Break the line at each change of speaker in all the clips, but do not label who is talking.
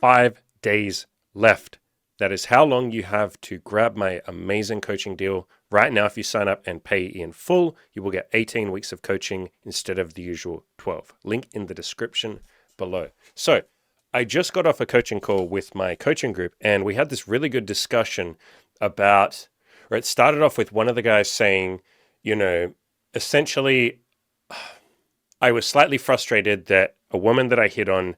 5 days left. That is how long you have to grab my amazing coaching deal. Right now, if you sign up and pay in full, you will get 18 weeks of coaching instead of the usual 12. Link in the description below. So I just got off a coaching call with my coaching group, and we had this really good discussion about, or it started off with one of the guys saying, essentially, I was slightly frustrated that a woman that I hit on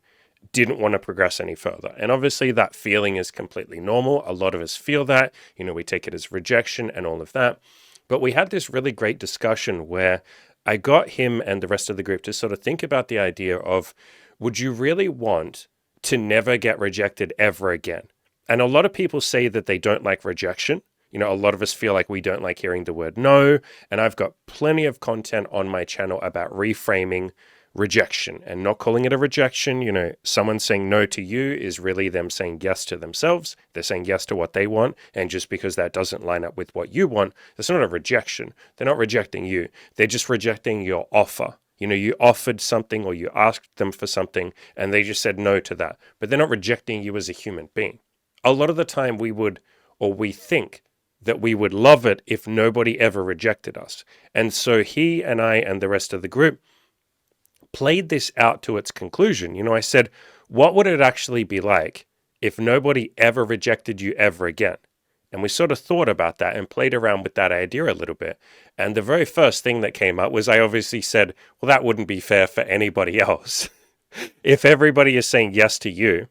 didn't want to progress any further. And obviously that feeling is completely normal. A lot of us feel that, we take it as rejection and all of that. But we had this really great discussion where I got him and the rest of the group to sort of think about the idea of, would you really want to never get rejected ever again? And a lot of people say that they don't like rejection. A lot of us feel like we don't like hearing the word no. And I've got plenty of content on my channel about reframing rejection and not calling it a rejection. Someone saying no to you is really them saying yes to themselves. They're saying yes to what they want. And just because that doesn't line up with what you want, that's not a rejection. They're not rejecting you. They're just rejecting your offer. You offered something or you asked them for something and they just said no to that. But they're not rejecting you as a human being. A lot of the time we think that we would love it if nobody ever rejected us. And so he and I and the rest of the group played this out to its conclusion. I said, what would it actually be like if nobody ever rejected you ever again? And we sort of thought about that and played around with that idea a little bit. And the very first thing that came up was I obviously said, well, that wouldn't be fair for anybody else. If everybody is saying yes to you,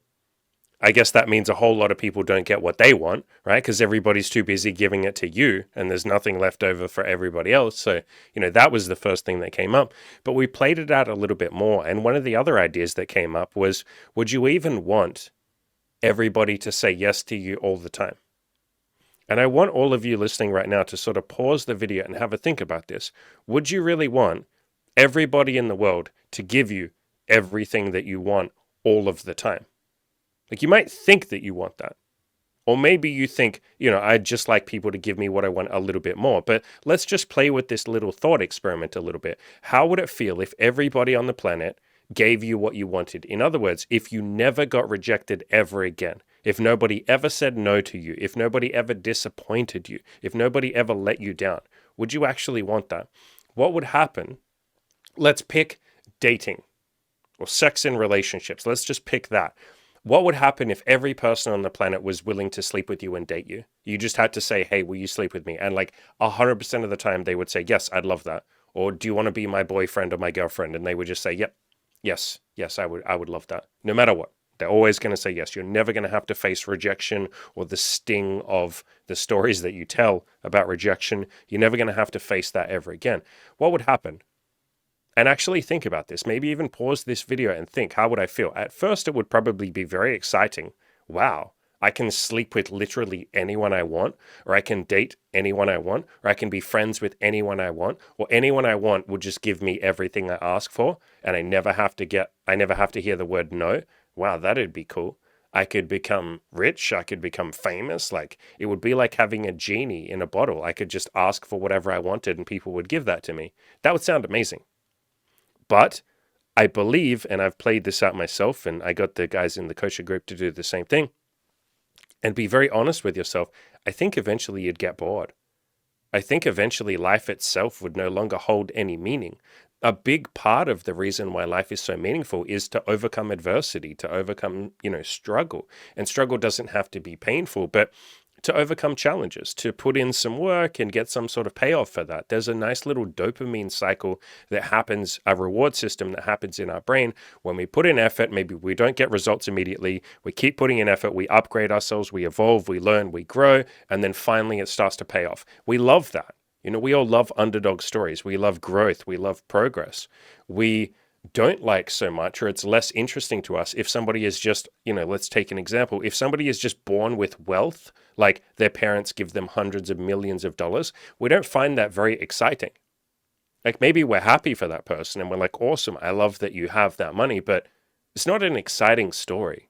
I guess that means a whole lot of people don't get what they want, right? Because everybody's too busy giving it to you and there's nothing left over for everybody else. So, that was the first thing that came up. But we played it out a little bit more. And one of the other ideas that came up was, would you even want everybody to say yes to you all the time? And I want all of you listening right now to sort of pause the video and have a think about this. Would you really want everybody in the world to give you everything that you want all of the time? Like, you might think that you want that. Or maybe you think, I'd just like people to give me what I want a little bit more. But let's just play with this little thought experiment a little bit. How would it feel if everybody on the planet gave you what you wanted? In other words, if you never got rejected ever again, if nobody ever said no to you, if nobody ever disappointed you, if nobody ever let you down, would you actually want that? What would happen? Let's pick dating or sex in relationships. Let's just pick that. What would happen if every person on the planet was willing to sleep with you and date you? You just had to say, hey, will you sleep with me? And 100% of the time they would say, yes, I'd love that. Or do you want to be my boyfriend or my girlfriend? And they would just say, yep, yes, I would love that. No matter what. They're always going to say yes. You're never going to have to face rejection or the sting of the stories that you tell about rejection. You're never going to have to face that ever again. What would happen? And actually think about this. Maybe even pause this video and think, how would I feel? At first, it would probably be very exciting. Wow, I can sleep with literally anyone I want, or I can date anyone I want, or I can be friends with anyone I want, or anyone I want will just give me everything I ask for, and I never have to hear the word no. Wow, that'd be cool. I could become rich. I could become famous. It would be like having a genie in a bottle. I could just ask for whatever I wanted and people would give that to me. That would sound amazing. But I believe, and I've played this out myself, and I got the guys in the coaching group to do the same thing, and be very honest with yourself, I think eventually you'd get bored. I think eventually life itself would no longer hold any meaning. A big part of the reason why life is so meaningful is to overcome adversity, to overcome, struggle. And struggle doesn't have to be painful, but to overcome challenges, to put in some work and get some sort of payoff for that. There's a nice little dopamine cycle that happens, a reward system that happens in our brain. When we put in effort, maybe we don't get results immediately. We keep putting in effort, we upgrade ourselves, we evolve, we learn, we grow, and then finally it starts to pay off. We love that. We all love underdog stories. We love growth. We love progress. We don't like so much, or it's less interesting to us if somebody is just, let's take an example. If somebody is just born with wealth, like their parents give them hundreds of millions of dollars, we don't find that very exciting. Maybe we're happy for that person and we're like, awesome, I love that you have that money, but it's not an exciting story.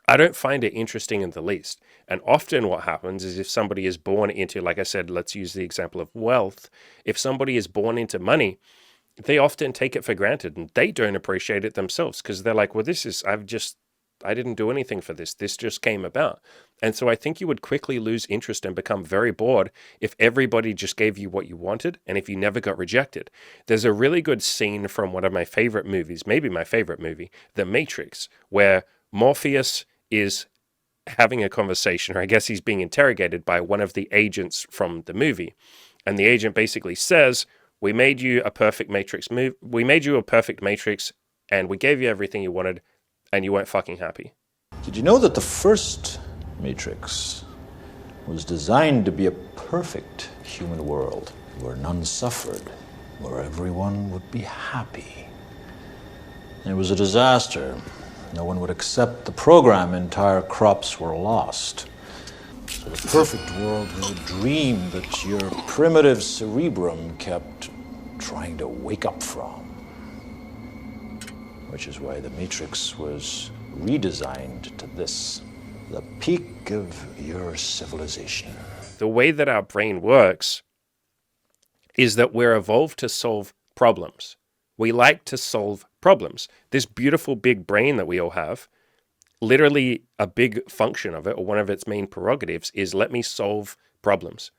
I don't find it interesting in the least. And often what happens is if somebody is born into, like I said, let's use the example of wealth. If somebody is born into money, they often take it for granted and they don't appreciate it themselves because they're like, well, I didn't do anything for this. This just came about. And so I think you would quickly lose interest and become very bored if everybody just gave you what you wanted and if you never got rejected. There's a really good scene from one of my favorite movies, maybe my favorite movie, The Matrix, where Morpheus is having a conversation, or I guess he's being interrogated by one of the agents from the movie. And the agent basically says, we made you a perfect Matrix move. We made you a perfect Matrix and we gave you everything you wanted and you weren't fucking happy.
Did you know that the first Matrix was designed to be a perfect human world where none suffered, where everyone would be happy? It was a disaster. No one would accept the program. Entire crops were lost. So the perfect world was a dream that your primitive cerebrum kept trying to wake up from. Which is why the Matrix was redesigned to this, the peak of your civilization.
The way that our brain works is that we're evolved to solve problems. We like to solve problems. This beautiful big brain that we all have, literally a big function of it, or one of its main prerogatives, is let me solve problems.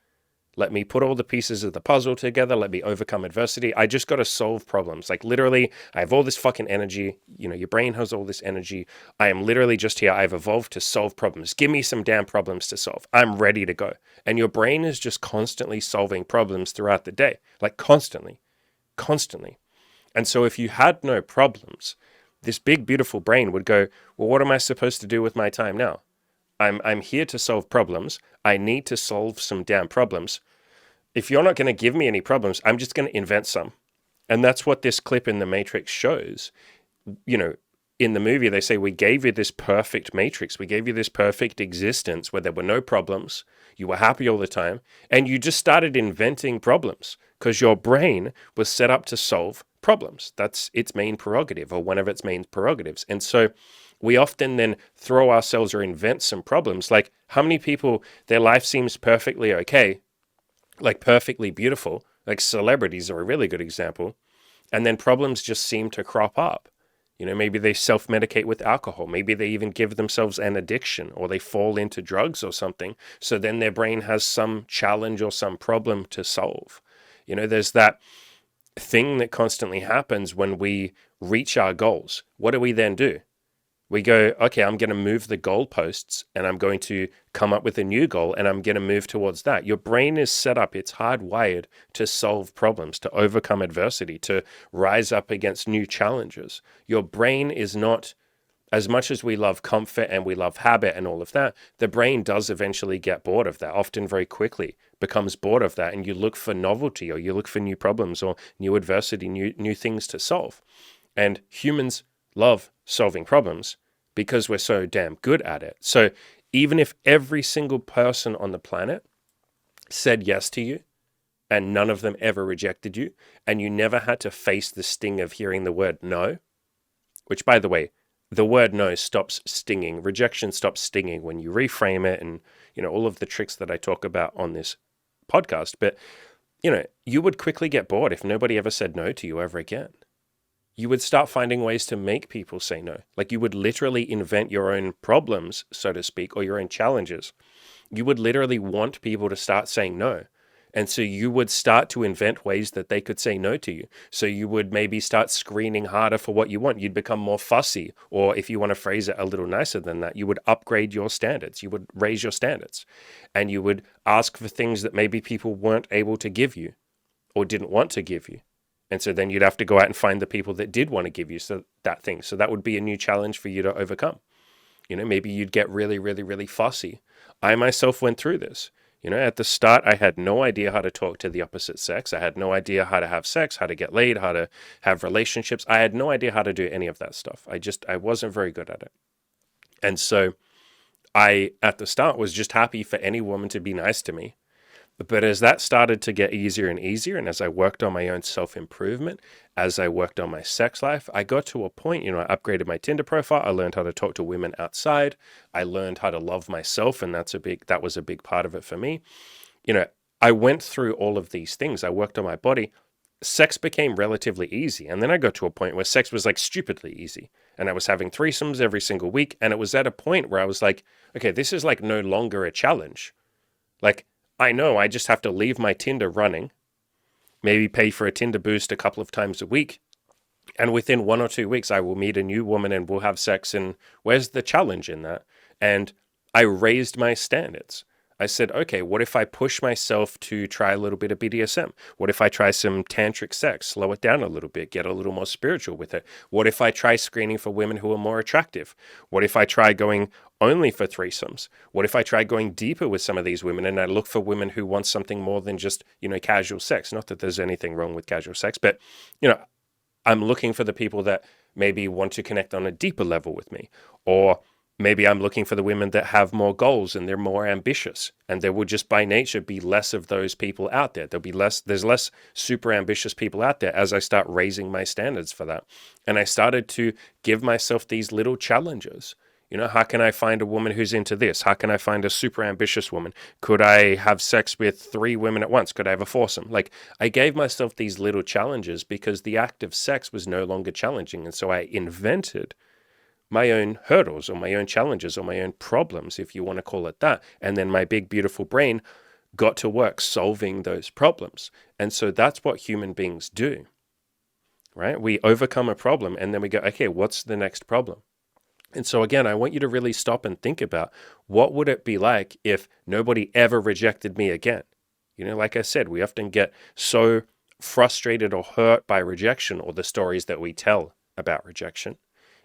Let me put all the pieces of the puzzle together. Let me overcome adversity. I just got to solve problems. Like literally, I have all this fucking energy. You know, your brain has all this energy. I am literally just here. I've evolved to solve problems. Give me some damn problems to solve. I'm ready to go. And your brain is just constantly solving problems throughout the day. Like constantly. And so if you had no problems, this big, beautiful brain would go, well, what am I supposed to do with my time now? I'm here to solve problems. I need to solve some damn problems. If you're not going to give me any problems, I'm just going to invent some. And that's what this clip in The Matrix shows. You know, in the movie, they say, we gave you this perfect Matrix. We gave you this perfect existence where there were no problems. You were happy all the time. And you just started inventing problems because your brain was set up to solve problems. That's its main prerogative, or one of its main prerogatives. And so we often then throw ourselves or invent some problems. Like how many people, their life seems perfectly okay, like perfectly beautiful, like celebrities are a really good example. And then problems just seem to crop up. You know, maybe they self-medicate with alcohol. Maybe they even give themselves an addiction, or they fall into drugs or something. So then their brain has some challenge or some problem to solve. You know, there's that thing that constantly happens when we reach our goals. What do we then do? We go, okay, I'm going to move the goalposts and I'm going to come up with a new goal and I'm going to move towards that. Your brain is set up, it's hardwired to solve problems, to overcome adversity, to rise up against new challenges. Your brain is not, as much as we love comfort and we love habit and all of that, the brain does eventually get bored of that, often very quickly becomes bored of that, and you look for novelty, or you look for new problems or new adversity, new things to solve. And humans love solving problems because we're so damn good at it. So even if every single person on the planet said yes to you and none of them ever rejected you, and you never had to face the sting of hearing the word no, which, by the way, the word no stops stinging. Rejection stops stinging when you reframe it, and, you know, all of the tricks that I talk about on this podcast. But, you know, you would quickly get bored if nobody ever said no to you ever again. You would start finding ways to make people say no. Like you would literally invent your own problems, so to speak, or your own challenges. You would literally want people to start saying no. And so you would start to invent ways that they could say no to you. So you would maybe start screening harder for what you want. You'd become more fussy. Or if you want to phrase it a little nicer than that, you would upgrade your standards. You would raise your standards. And you would ask for things that maybe people weren't able to give you or didn't want to give you. And so then you'd have to go out and find the people that did want to give you that thing. So that would be a new challenge for you to overcome. You know, maybe you'd get really, really, really fussy. I myself went through this. You know, at the start, I had no idea how to talk to the opposite sex. I had no idea how to have sex, how to get laid, how to have relationships. I had no idea how to do any of that stuff. I wasn't very good at it. And so I, at the start, was just happy for any woman to be nice to me. But as that started to get easier and easier, and as I worked on my own self-improvement, as I worked on my sex life, I got to a point, you know, I upgraded my Tinder profile. I learned how to talk to women outside. I learned how to love myself, and that was a big part of it for me. You know, I went through all of these things. I worked on my body. sex became relatively easy. And then I got to a point where sex was like stupidly easy. And I was having threesomes every single week. And it was at a point where I was like, okay, this is like no longer a challenge. Like, I know I just have to leave my Tinder running, maybe pay for a Tinder boost a couple of times a week. And within 1 or 2 weeks, I will meet a new woman and we'll have sex. And where's the challenge in that? And I raised my standards. I said, okay, what if I push myself to try a little bit of BDSM? What if I try some tantric sex, slow it down a little bit, get a little more spiritual with it? What if I try screening for women who are more attractive? What if I try going only for threesomes? What if I try going deeper with some of these women and I look for women who want something more than just, casual sex? Not that there's anything wrong with casual sex, but, I'm looking for the people that maybe want to connect on a deeper level with me. Or maybe I'm looking for the women that have more goals and they're more ambitious. And there will just by nature be less of those people out there. There's less super ambitious people out there as I start raising my standards for that. And I started to give myself these little challenges. How can I find a woman who's into this? How can I find a super ambitious woman? Could I have sex with 3 women at once? Could I have a foursome? Like, I gave myself these little challenges because the act of sex was no longer challenging. And so I invented my own hurdles or my own challenges or my own problems, if you want to call it that. And then my big, beautiful brain got to work solving those problems. And so that's what human beings do, right? We overcome a problem and then we go, okay, what's the next problem? And so again, I want you to really stop and think about what would it be like if nobody ever rejected me again? Like I said, we often get so frustrated or hurt by rejection or the stories that we tell about rejection.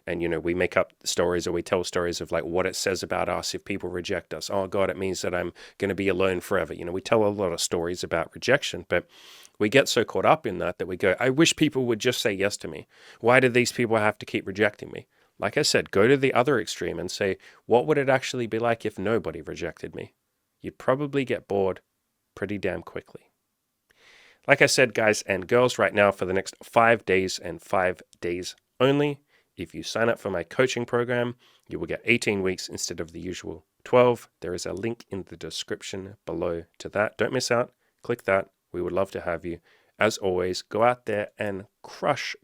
And, we make up stories or we tell stories of like what it says about us if people reject us. Oh God, it means that I'm going to be alone forever. We tell a lot of stories about rejection, but we get so caught up in that we go, I wish people would just say yes to me. Why do these people have to keep rejecting me? Like I said, go to the other extreme and say, what would it actually be like if nobody rejected me? You'd probably get bored pretty damn quickly. Like I said, guys and girls, right now for the next 5 days and 5 days only, if you sign up for my coaching program, you will get 18 weeks instead of the usual 12. There is a link in the description below to that. Don't miss out. Click that. We would love to have you. As always, go out there and crush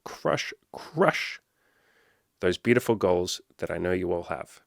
those beautiful goals that I know you all have.